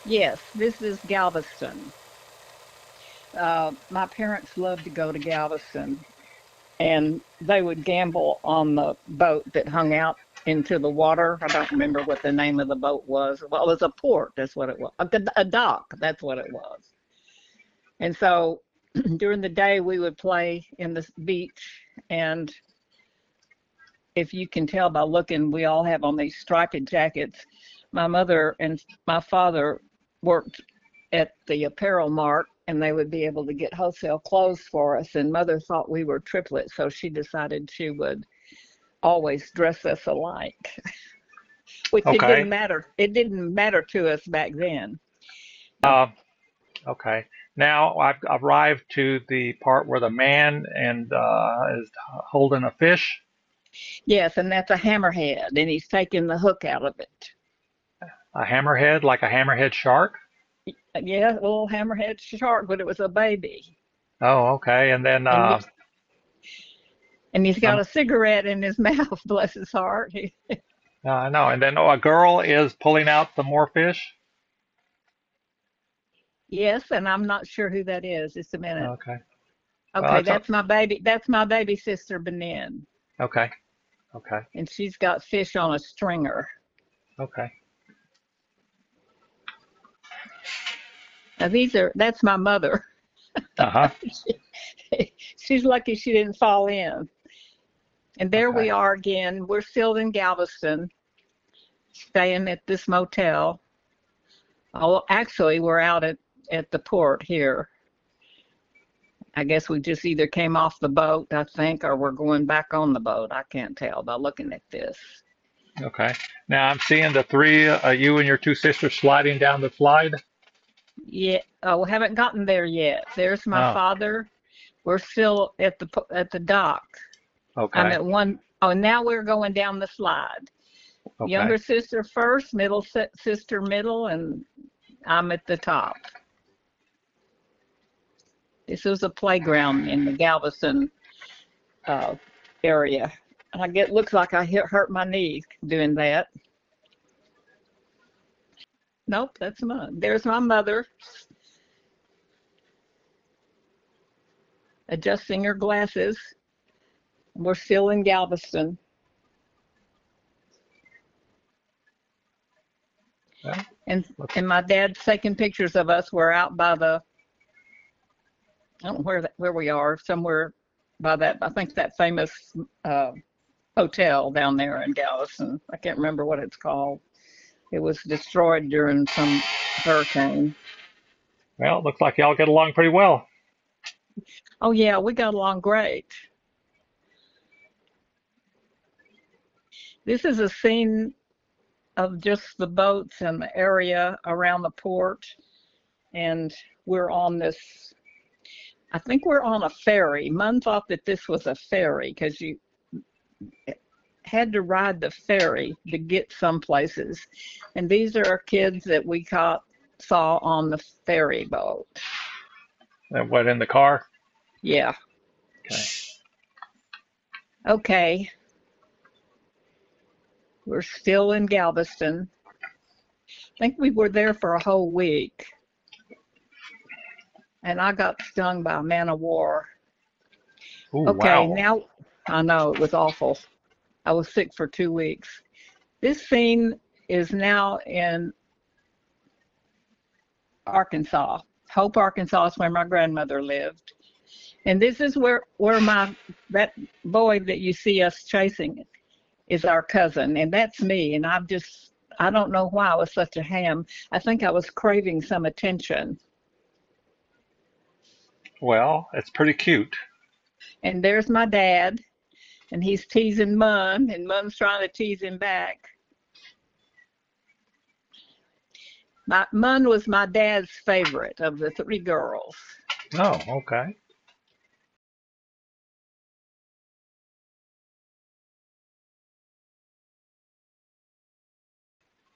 Yes, this is Galveston. My parents loved to go to Galveston, and they would gamble on the boat that hung out into the water. I don't remember what the name of the boat was. Well, it was a port. That's what it was. A dock. That's what it was. And so during the day, we would play in the beach. And if you can tell by looking, we all have on these striped jackets. My mother and my father worked at the apparel mart, and they would be able to get wholesale clothes for us. And mother thought we were triplets, so she decided she would always dress us alike, which it didn't Okay. matter. It didn't matter to us back then. Uh, okay. Now I've arrived to the part where the man and is holding a fish, Yes, and that's a hammerhead, and he's taking the hook out of it. a hammerhead, like a hammerhead shark. Yeah, a little hammerhead shark, but it was a baby. Oh, okay. And then And he, and he's got some, a cigarette in his mouth, bless his heart. I know. And then a girl is pulling out the more fish. Yes, and I'm not sure who that is. Just a minute. Okay. Well, Okay, that's my baby. That's my baby sister Benin, okay. Okay. and she's got fish on a stringer. Okay. Now that's my mother. Uh-huh. She's lucky she didn't fall in. And there Okay. we are again. We're still in Galveston, staying at this motel. Oh, actually, we're out at the port here. I guess we just either came off the boat, I think, or we're going back on the boat. I can't tell by looking at this. Okay. Now I'm seeing the three, you and your two sisters sliding down the slide. Yeah, oh, we haven't gotten there yet. There's my Oh, father. We're still at the dock. I'm okay. at one. Oh, now we're going down the slide. Okay. Younger sister first, middle sister middle, and I'm at the top. This is a playground in the Galveston uh, area. I get looks like I hurt my knee doing that. Nope, that's mine. There's my mother adjusting her glasses. We're still in Galveston, Well, and looks, and my dad's taking pictures of us. We're out by the I don't know where we are, somewhere by that, I think that famous uh, hotel down there in Galveston. I can't remember what it's called. It was destroyed during some hurricane. well, looks like y'all get along pretty well. Oh yeah, we got along great. This is a scene of just the boats and the area around the port, and we're on this. I think we're on a ferry. Munn thought that this was a ferry because you had to ride the ferry to get some places. And these are our kids that we saw on the ferry boat. And what in the car? Yeah. Okay. Okay. We're still in Galveston. I think we were there for a whole week. And I got stung by a man of war. Ooh, Okay, wow. now I know it was awful. I was sick for 2 weeks. This scene is now in Arkansas. Hope, Arkansas is where my grandmother lived. And this is where that boy that you see us chasing is our cousin. And that's me. And I don't know why I was such a ham. I think I was craving some attention. Well, it's pretty cute. And there's my dad, and he's teasing Mun, and Mun's trying to tease him back. Mun was my dad's favorite of the three girls. Oh, okay.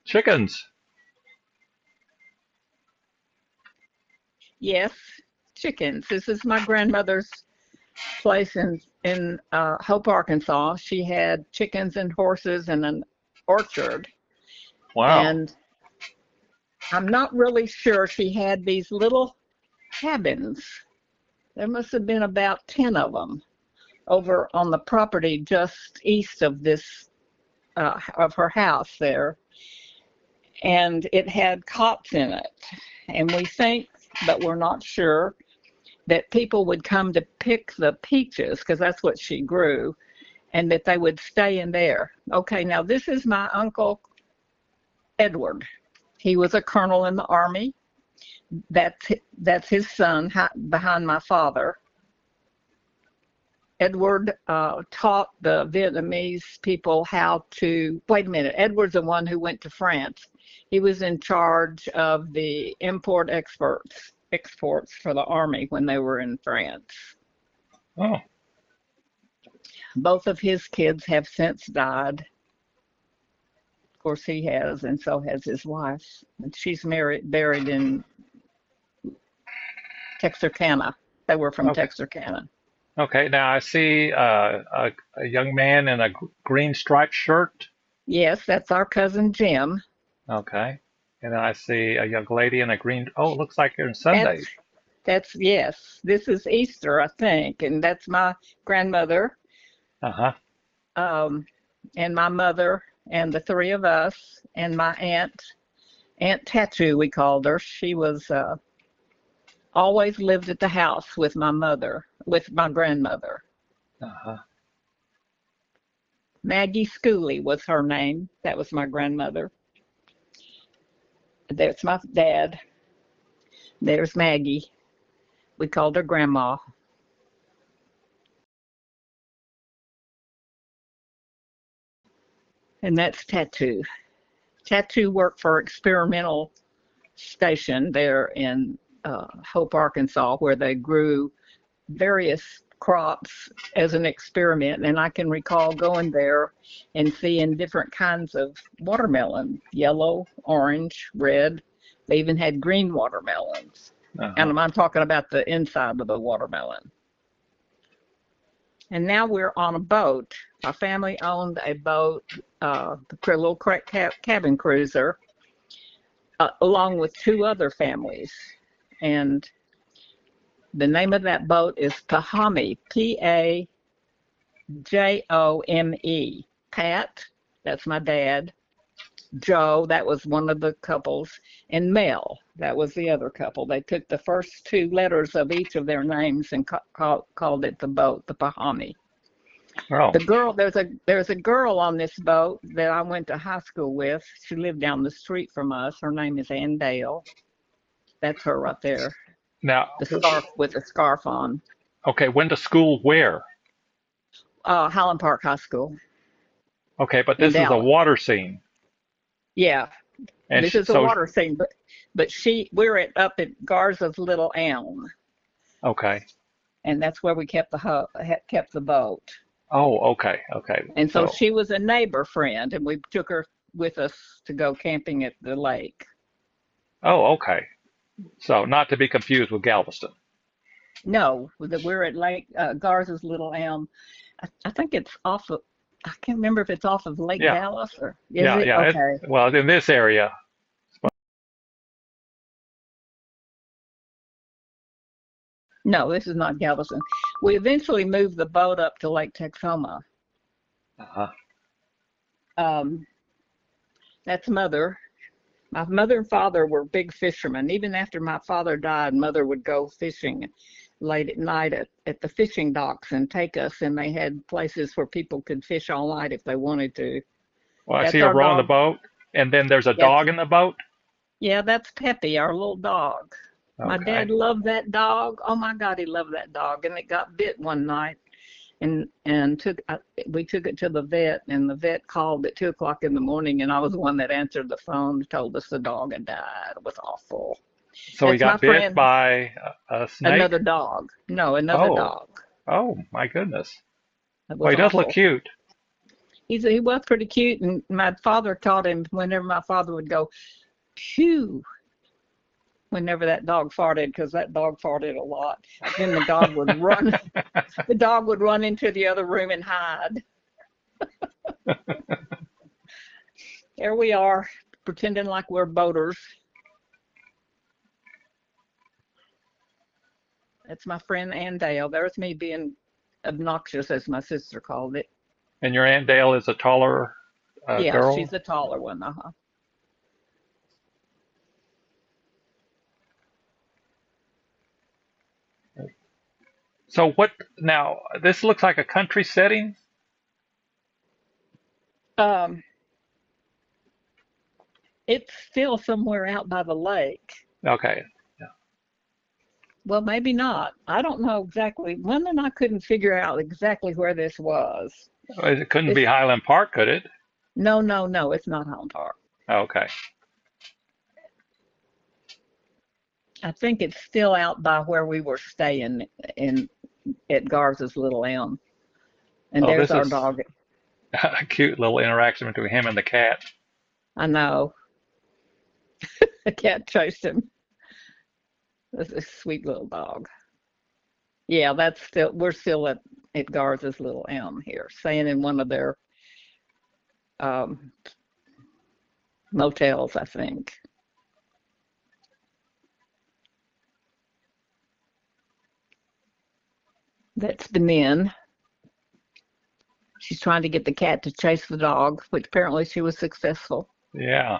Chickens. Yes, chickens. This is my grandmother's place in Hope, Arkansas. She had chickens and horses and an orchard. Wow. And I'm not really sure. She had these little cabins. There must have been about 10 of them over on the property just east of this of her house there, and it had cots in it. And we think, but we're not sure, that people would come to pick the peaches because that's what she grew, and that they would stay in there. Okay, now this is my uncle Edward. He was a colonel in the army. That's his son behind my father. Edward taught the Vietnamese people how to, wait a minute, Edward's the one who went to France. He was in charge of the exports for the army when they were in France. Oh, Both of his kids have since died. Of course he has, and so has his wife. And she's buried in Texarkana. They were from okay. Texarkana. Okay, now I see a young man in a green striped shirt. Yes, that's our cousin Jim. Okay. And then I see a young lady in a green, oh, it looks like you're in That's Sunday. yes. This is Easter, I think, and that's my grandmother, Uh-huh. um, and my mother, and the three of us, and my Aunt Tattoo, we called her. She was always lived at the house with my grandmother. Uh-huh. Maggie Schooley was her name. That was my grandmother. There's my dad. There's Maggie. We called her Grandma. And that's Tattoo. Tattoo worked for Experimental Station there in Hope, Arkansas, where they grew various crops as an experiment. And I can recall going there and seeing different kinds of watermelon, yellow, orange, red. They even had green watermelons. Uh-huh. And I'm talking about the inside of the watermelon. And now we're on a boat. Our family owned a boat, a little cabin cruiser, along with two other families. And the name of that boat is Pajome, Pajome. Pat, that's my dad. Joe, that was one of the couples. And Mel, that was the other couple. They took the first two letters of each of their names and called it the boat, the Pajome. Oh, The girl, there's a girl on this boat that I went to high school with. She lived down the street from us. Her name is Ann Dale. That's her right there. now, The scarf with the scarf on. okay, went to school where? Highland Park High School Okay, but in this is a Dallas. water scene. Yeah, And this sh is a so, water scene, but we're up at Garza's Little Elm, okay. and that's where we kept kept the boat. Oh, okay, okay. And so So, she was a neighbor friend, and we took her with us to go camping at the lake. oh, okay. So, not to be confused with Galveston. No, we're at Lake Garza's Little Elm. I think it's off of. I can't remember if it's off of Lake Yeah, Dallas or is yeah, it? yeah. Okay. Well, in this area, No, this is not Galveston. We eventually moved the boat up to Lake Texoma. uh-huh. Um, that's mother. My mother and father were big fishermen. Even after my father died, mother would go fishing late at night at the fishing docks and take us, and they had places where people could fish all night if they wanted to. Well, I see That's her our rowing the dog. boat, and then there's a That's dog in the boat. Yeah, that's Peppy, our little dog. My Okay. dad loved that dog. Oh my God, he loved that dog, and it got bit one night, and we took it to the vet, and the vet called at 2 o'clock in the morning, and I was the one that answered the phone, told us the dog had died. It was awful. So he That's my got bit friend, by a snake? another dog. No, another Oh, dog. oh, my goodness. It Well, was he does look awful. cute. He was pretty cute, and my father taught him whenever my father would go, phew, whenever that dog farted, because that dog farted a lot. Then the dog would run. The dog would run into the other room and hide. There we are, pretending like we're boaters. It's my friend Ann Dale. There's me being obnoxious, as my sister called it. And your Aunt Dale is a taller Yeah, she's girl. the taller one. Uh-huh. So what now? This looks like a country setting. Um, it's still somewhere out by the lake. Okay. Well, maybe not. I don't know exactly. One and I couldn't figure out exactly where this was. It couldn't be It's Highland Park, could it? no, no, no. It's not Home Park. Okay. I think it's still out by where we were staying in at Garza's Little Elm. And Oh, there's this our is dog. a cute little interaction between him and the cat. I know. The cat chased him. That's a sweet little dog. Yeah, that's still we're still at Garza's Little Elm here, staying in one of their um, motels, I think. That's Benin. She's trying to get the cat to chase the dog, which apparently she was successful. Yeah.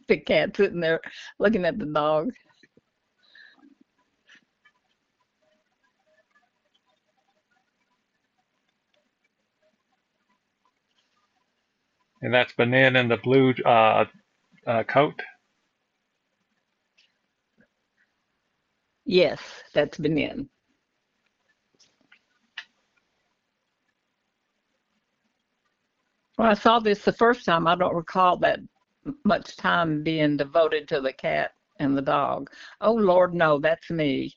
The cat sitting there looking at the dog. And that's Benin in the blue coat. Yes, that's Benin. When I saw this the first time, I don't recall that much time being devoted to the cat and the dog. Oh Lord, no, that's me.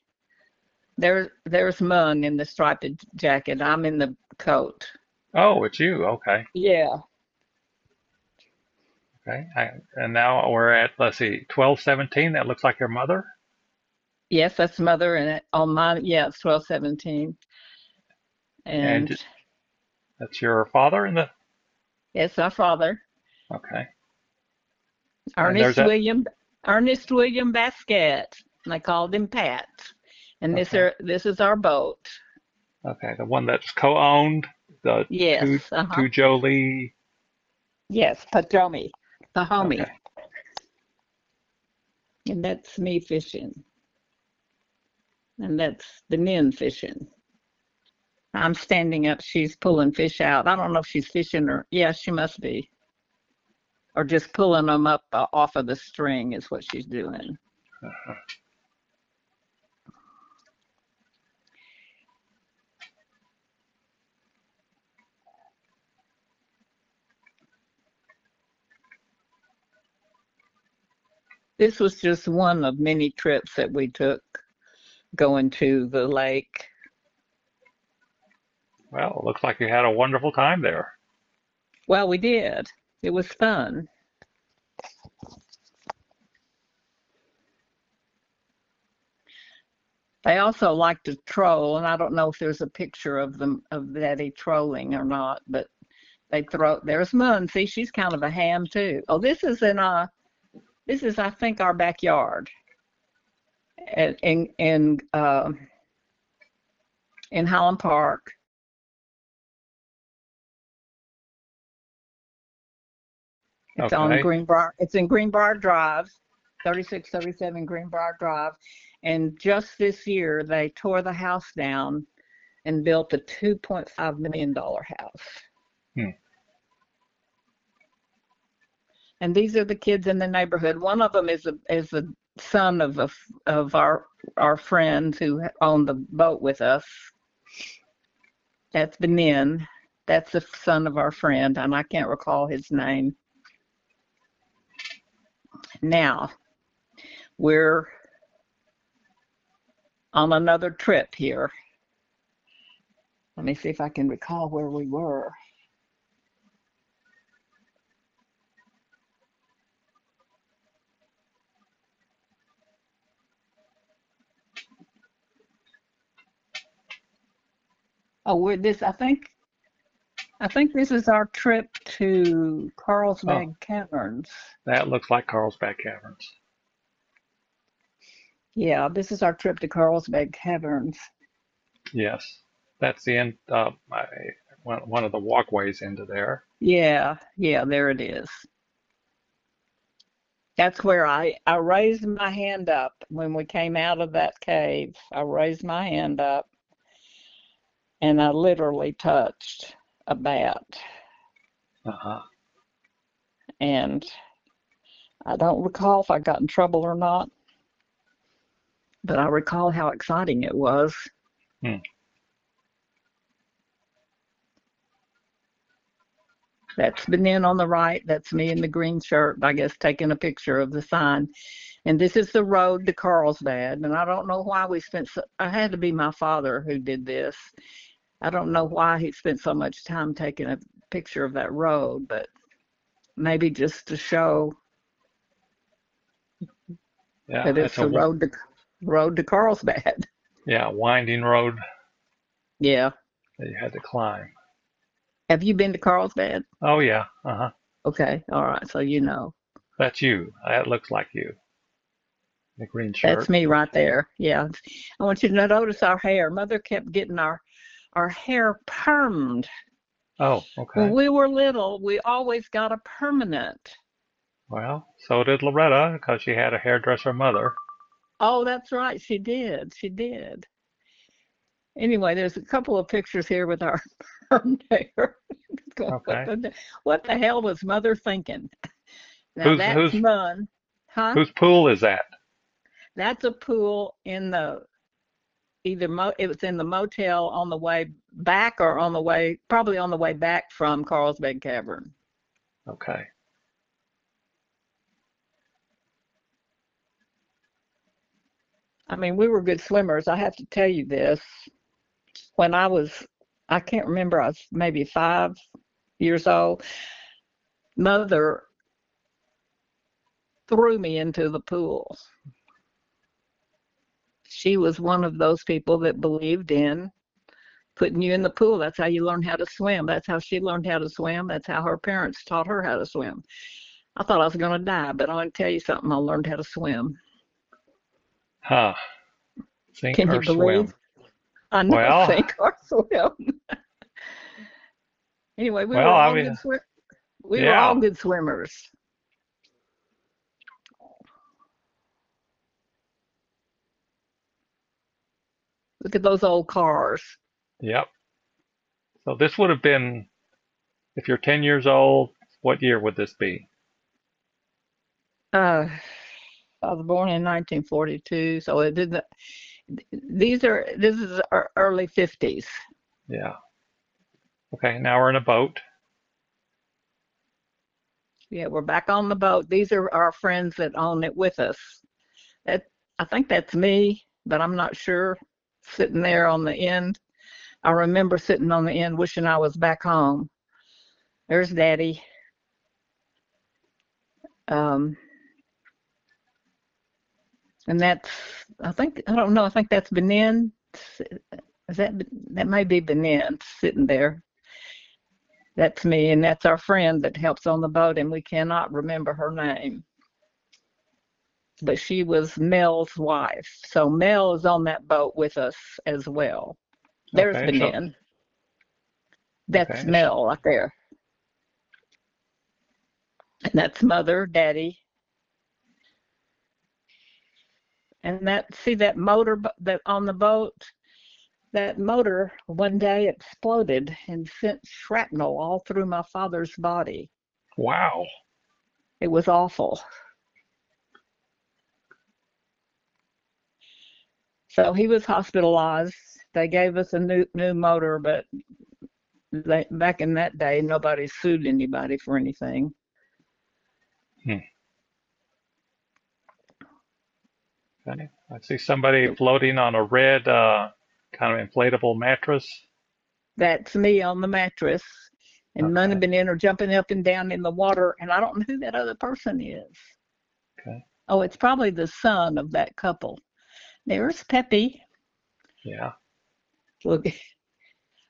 There's Mung in the striped jacket. I'm in the coat. Oh, it's you. Okay. Yeah. Okay. And now we're at, let's see, 1217. That looks like your mother. Yes, that's mother, and on mine, yeah, it's 1217, And and that's your father in the, it's our father, okay. And there's Ernest that, William Ernest William Baskette, and they called him Pat. And okay. this is our boat. Okay. The one that's co-owned, the Yes, uh-huh. two Jolie. Yes, Patromi, the homie. Okay. And that's me fishing. And that's the men fishing. I'm standing up, she's pulling fish out. I don't know if she's fishing or, yeah, she must be. Or just pulling them up off of the string is what she's doing. Uh-huh. This was just one of many trips that we took going to the lake. Well, it looks like you had a wonderful time there. Well, we did. It was fun. They also like to troll, and I don't know if there's a picture of them of Daddy trolling or not, but they throw. There's Mun. See, she's kind of a ham too. Oh, this is I think our backyard, in in Highland Park. It's on Okay. Greenbrier. It's in Greenbrier Drive, 3637 Greenbrier Drive, and just this year they tore the house down and built a $2.5 million house. Hmm. And these are the kids in the neighborhood. One of them is the son of our friends who owned the boat with us. That's Benin. That's the son of our friend, and I can't recall his name. Now we're on another trip here. Let me see if I can recall where we were. Oh, we're this. I think I think this is our trip to Oh, Carlsbad Caverns. that looks like Carlsbad Caverns. Yeah, this is our trip to Carlsbad Caverns. Yes, that's the end. One of the walkways into there. Yeah, yeah, there it is. That's where I raised my hand up when we came out of that cave. I raised my hand up and I literally touched a bat. Uh-huh. And I don't recall if I got in trouble or not, but I recall how exciting it was. Hmm. That's Benin on the right. That's me in the green shirt, I guess, taking a picture of the sign. And this is the road to Carlsbad. And I don't know why we spent so, I had to be my father who did this. I don't know why he spent so much time taking a picture of that road, but maybe just to show Yeah, that it's it's a the road to Carlsbad. yeah winding road Yeah. that you had to climb. Have you been to Carlsbad? Oh yeah. Uh-huh. Okay. All right. So you know. That's you. That looks like you. The green That's shirt. me right there. Yeah. I want you to notice our hair. Mother kept getting our hair permed. Oh, When okay. we were little, we always got a permanent. Well, so did Loretta because she had a hairdresser mother. Oh, that's right. She did. She did. Anyway, there's a couple of pictures here with our permed hair. Okay. What the hell was Mother thinking? Now Who's that's who's Mun, huh? whose pool is that? That's a pool in the it was in the motel on the way back or on the way probably on the way back from Carlsbad Cavern. Okay. I mean, we were good swimmers. I have to tell you this. When I can't remember, I was maybe 5 years old. Mother threw me into the pool. She was one of those people that believed in putting you in the pool. That's how you learn how to swim. That's how she learned how to swim. That's how her parents taught her how to swim. I thought I was going to die, but I'm going to tell you something. I learned how to swim. Huh. Sink Can you or believe? swim. I know, Well, sink or swim. Anyway, we well, were I all mean, we were all yeah. good swimmers. Look at those old cars. Yep. So this would have been, if you're 10 years old, what year would this be? Uh, I was born in 1942, so it didn't. This is our early 50s. Yeah. Okay, now we're in a boat. Yeah, we're back on the boat. These are our friends that own it with us. That I think that's me, but I'm not sure. Sitting there on the end. I remember sitting on the end wishing I was back home. There's Daddy. Um, and that's I don't know. I think that's Benin. Is that may be Benin sitting there. That's me, and that's our friend that helps on the boat, and we cannot remember her name. But she was Mel's wife. So Mel is on that boat with us as well. There's Okay, so Benin. That's okay, Mel right there. And that's Mother, Daddy. And see that motor that on the boat? That motor one day exploded and sent shrapnel all through my father's body. wow. It was awful. So he was hospitalized. They gave us a new motor, but back in that day, nobody sued anybody for anything. Hmm. Okay. I see somebody floating on a red kind of inflatable mattress. That's me on the mattress. And Mun have Okay. been in or jumping up and down in the water, and I don't know who that other person is. Okay. Oh, it's probably the son of that couple. There's Peppy. Yeah. Look,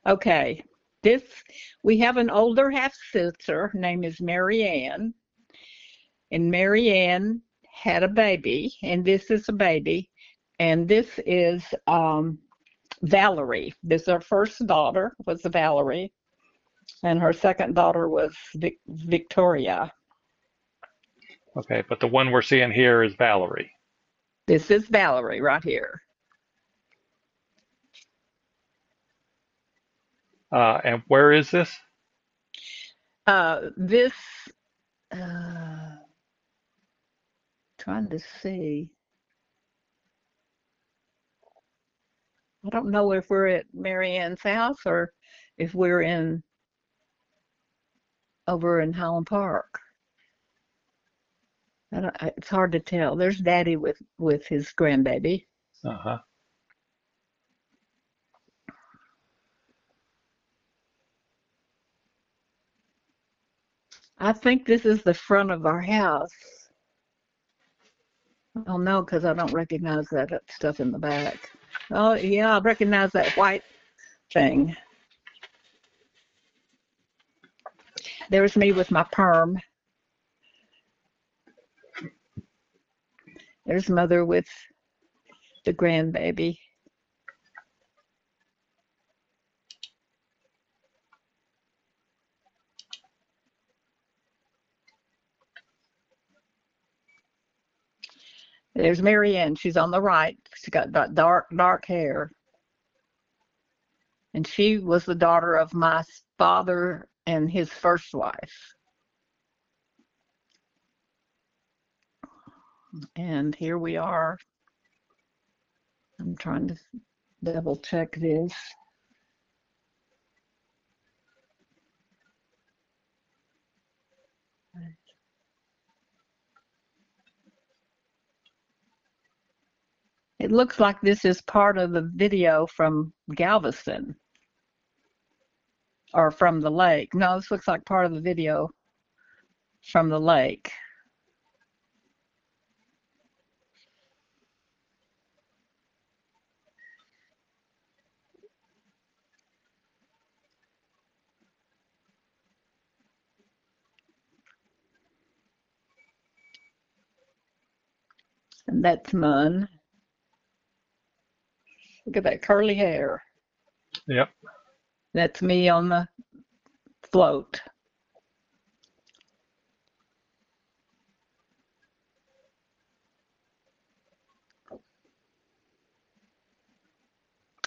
okay. this, we have an older half sister. Her name is Mary Ann, and Mary Ann had a baby, and this is a baby, and this is Valerie. This is her first daughter was Valerie, and her second daughter was Victoria. Okay, but the one we're seeing here is Valerie. This is Valerie right here. And where is this? This, uh, trying to see. I don't know if we're at Mary Ann's house or if we're in over in Highland Park. It's hard to tell. There's Daddy with his grandbaby. Uh-huh. I think this is the front of our house. Oh no, because I don't recognize that stuff in the back. Oh yeah, I recognize that white thing. There's me with my perm. There's Mother with the grandbaby. There's Mary Ann. She's on the right. She's got that dark hair. And she was the daughter of my father and his first wife. And here we are. I'm trying to double check this. It looks like this is part of the video from Galveston or from the lake. No, this looks like part of the video from the lake. And that's Mun. Look at that curly hair. Yep. That's me on the float.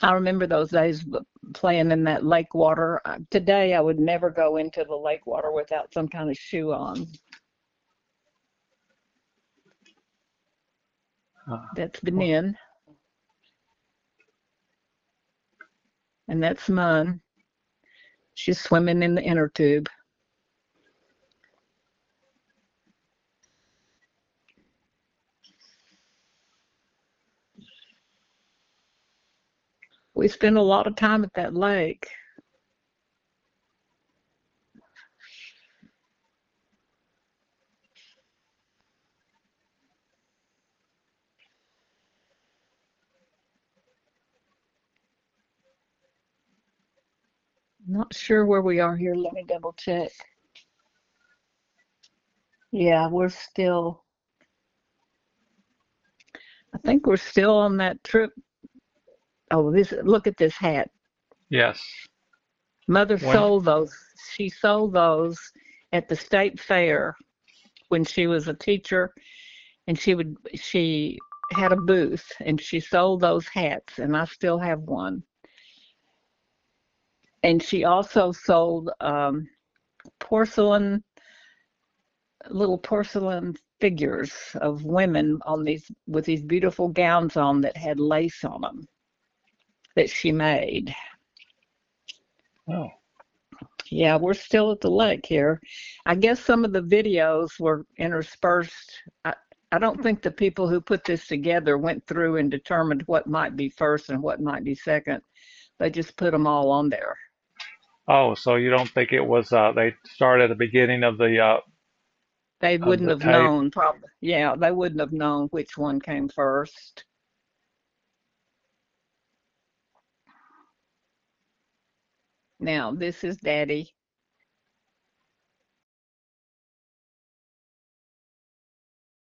I remember those days playing in that lake water. Today, I would never go into the lake water without some kind of shoe on. That's Benin. And that's Mun. She's swimming in the inner tube. We spend a lot of time at that lake. Not sure where we are here. Let me double check. Yeah, we're still, I think we're still on that trip. Oh, look at this hat. Yes. Mother sold those. She sold those at the state fair when she was a teacher, and she had a booth and she sold those hats, and I still have one. And she also sold little porcelain figures of women with these beautiful gowns on that had lace on them that she made. Oh. Yeah, we're still at the lake here. I guess some of the videos were interspersed. I don't think the people who put this together went through and determined what might be first and what might be second. They just put them all on there. Oh, so you don't think it was they started at the beginning of the They wouldn't have tape? known, probably. Yeah, they wouldn't have known which one came first. Now, this is Daddy.